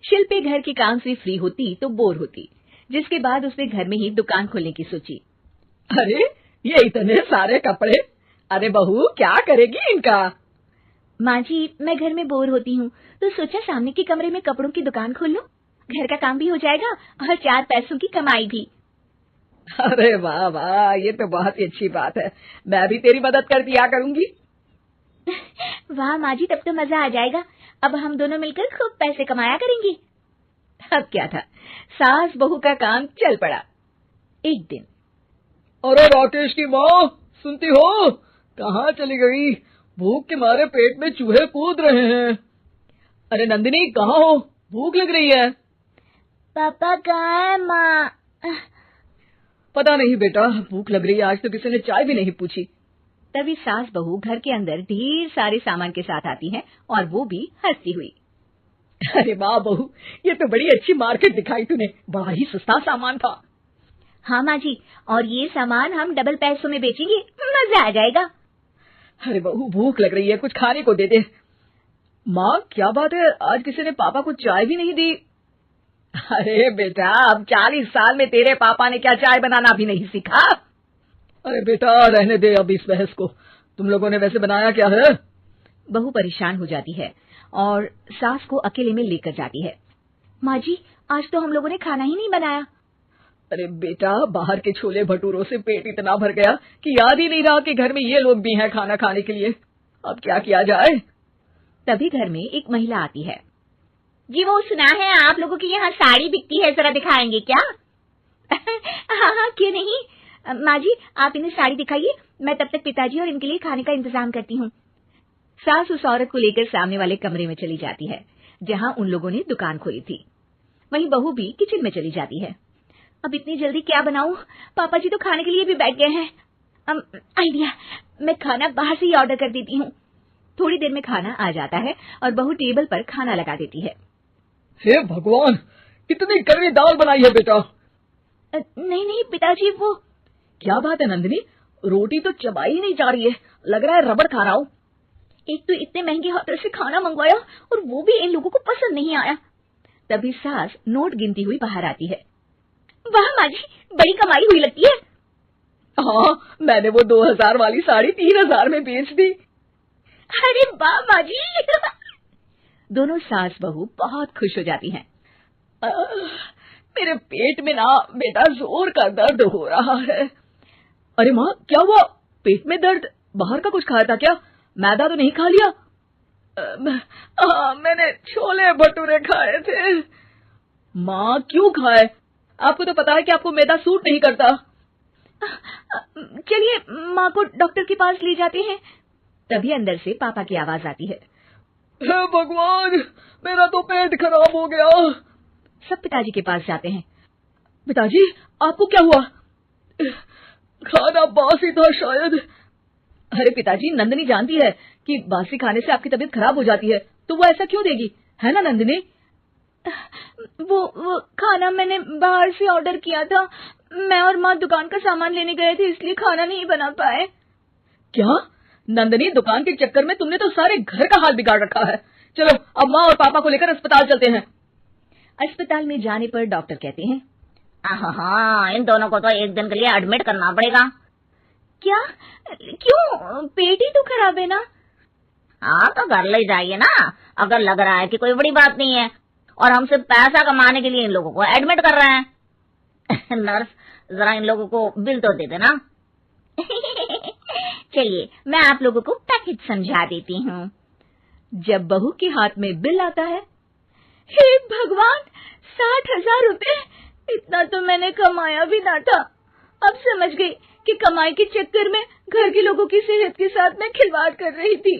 शिल्पी घर के काम से फ्री होती तो बोर होती, जिसके बाद उसने घर में ही दुकान खोलने की सोची। अरे ये इतने सारे कपड़े, अरे बहू क्या करेगी इनका? माँ जी, मैं घर में बोर होती हूँ तो सोचा सामने के कमरे में कपड़ों की दुकान खोल लूं। घर का काम भी हो जाएगा और 4 पैसों की कमाई भी। अरे वाह वाह, ये तो बहुत ही अच्छी बात है। मैं भी तेरी मदद कर दिया करूंगी। वाह माँ जी, तब तो मजा आ जाएगा। अब हम दोनों मिलकर खूब पैसे कमाया करेंगे। अब क्या था, सास बहू का काम चल पड़ा। एक दिन, अरे राकेश की माँ, सुनती हो? कहाँ चली गई? भूख के मारे पेट में चूहे कूद रहे हैं। अरे नंदिनी, कहाँ हो? भूख लग रही है। पापा कहाँ है माँ? पता नहीं बेटा, भूख लग रही है। आज तो किसी ने चाय भी नहीं पूछी। तभी सास बहू घर के अंदर ढेर सारे सामान के साथ आती हैं और वो भी हंसती हुई। अरे वाह बहू, ये तो बड़ी अच्छी मार्केट दिखाई तूने। बड़ा ही सस्ता सामान था। हाँ माँ जी, और ये सामान हम डबल पैसों में बेचेंगे, मजा आ जाएगा। अरे बहू, भूख लग रही है, कुछ खाने को दे दे। माँ क्या बात है, आज किसी ने पापा को चाय भी नहीं दी? अरे बेटा, अब 40 साल में तेरे पापा ने क्या चाय बनाना भी नहीं सीखा? अरे बेटा रहने दे अब इस बहस को। तुम लोगों ने वैसे बनाया क्या है? बहू परेशान हो जाती है और सास को अकेले में लेकर जाती है। माँ जी, आज तो हम लोगों ने खाना ही नहीं बनाया। अरे बेटा, बाहर के छोले भटूरों से पेट इतना भर गया कि याद ही नहीं रहा कि घर में ये लोग भी हैं खाना खाने के लिए। अब क्या किया जाए? तभी घर में एक महिला आती है। जी, वो सुना है आप लोगों की यहाँ साड़ी बिकती है, जरा दिखाएंगे क्या? हाँ हाँ, क्यों नहीं। माँ जी, आप इन्हें साड़ी दिखाइए, मैं तब तक पिताजी और इनके लिए खाने का इंतजाम करती हूँ। सास उस औरत को लेकर सामने वाले कमरे में चली जाती है जहाँ उन लोगों ने दुकान खोली थी। वहीं बहू भी किचन में चली जाती है। अब इतनी जल्दी क्या बनाऊं? पापा जी तो खाने के लिए भी बैठ गए हैं। आइडिया, मैं खाना बाहर से ही ऑर्डर कर देती हूँ। थोड़ी देर में खाना आ जाता है और बहू टेबल पर खाना लगा देती है। हे भगवान, कितनी कड़वी दाल बनाई है बेटा। नहीं नहीं पिताजी, वो क्या बात है नंदिनी, रोटी तो चबाई नहीं जा रही है, लग रहा है रबड़ खा रहा हूँ। एक तो इतने महंगे होटल से खाना मंगवाया और वो भी इन लोगों को पसंद नहीं आया। तभी सास नोट गिनती हुई बाहर आती है। वाह माँ जी, बड़ी कमाई हुई लगती है। हाँ, मैंने वो 2000 वाली साड़ी 3000 में बेच दी। अरे वाह माँ जी। दोनों सास बहू बहुत खुश हो जाती हैं। मेरे पेट में ना बेटा जोर का दर्द हो रहा है। अरे माँ, क्या हुआ? पेट में दर्द? बाहर का कुछ खाया था क्या? मैदा तो नहीं खा लिया? मैंने छोले भटूरे खाए थे। माँ क्यों खाए? आपको तो पता है कि आपको मैदा सूट नहीं करता। चलिए माँ को डॉक्टर के पास ले जाते हैं। तभी अंदर से पापा की आवाज आती है। हे भगवान, मेरा तो पेट खराब हो गया। सब पिताजी के पास जाते हैं। पिताजी, आपको क्या हुआ? खाना बासी था शायद। अरे पिताजी, नंदिनी जानती है कि बासी खाने से आपकी तबीयत खराब हो जाती है, तो वो ऐसा क्यों देगी, है ना नंदिनी? वो खाना मैंने बाहर से ऑर्डर किया था। मैं और माँ दुकान का सामान लेने गए थे, इसलिए खाना नहीं बना पाए। क्या नंदिनी, दुकान के चक्कर में तुमने तो सारे घर का हाल बिगाड़ रखा है। चलो अब माँ और पापा को लेकर अस्पताल चलते हैं। अस्पताल में जाने पर डॉक्टर कहते हैं, हाँ, इन दोनों को तो एक दिन के लिए एडमिट करना पड़ेगा। क्या? क्यों? पेट ही तो खराब है ना। हाँ, तो घर ले जाइए ना, अगर लग रहा है कि कोई बड़ी बात नहीं है और हम सिर्फ पैसा कमाने के लिए इन लोगों को एडमिट कर रहे हैं। नर्स, जरा इन लोगों को बिल तो दे देना। चलिए मैं आप लोगों को पैकेज समझा देती हूँ। जब बहू के हाथ में बिल आता है, हे भगवान, 60,000 रुपए! इतना तो मैंने कमाया भी ना था। अब समझ गई कि कमाई के चक्कर में घर के लोगों की सेहत के साथ मैं खिलवाड़ कर रही थी।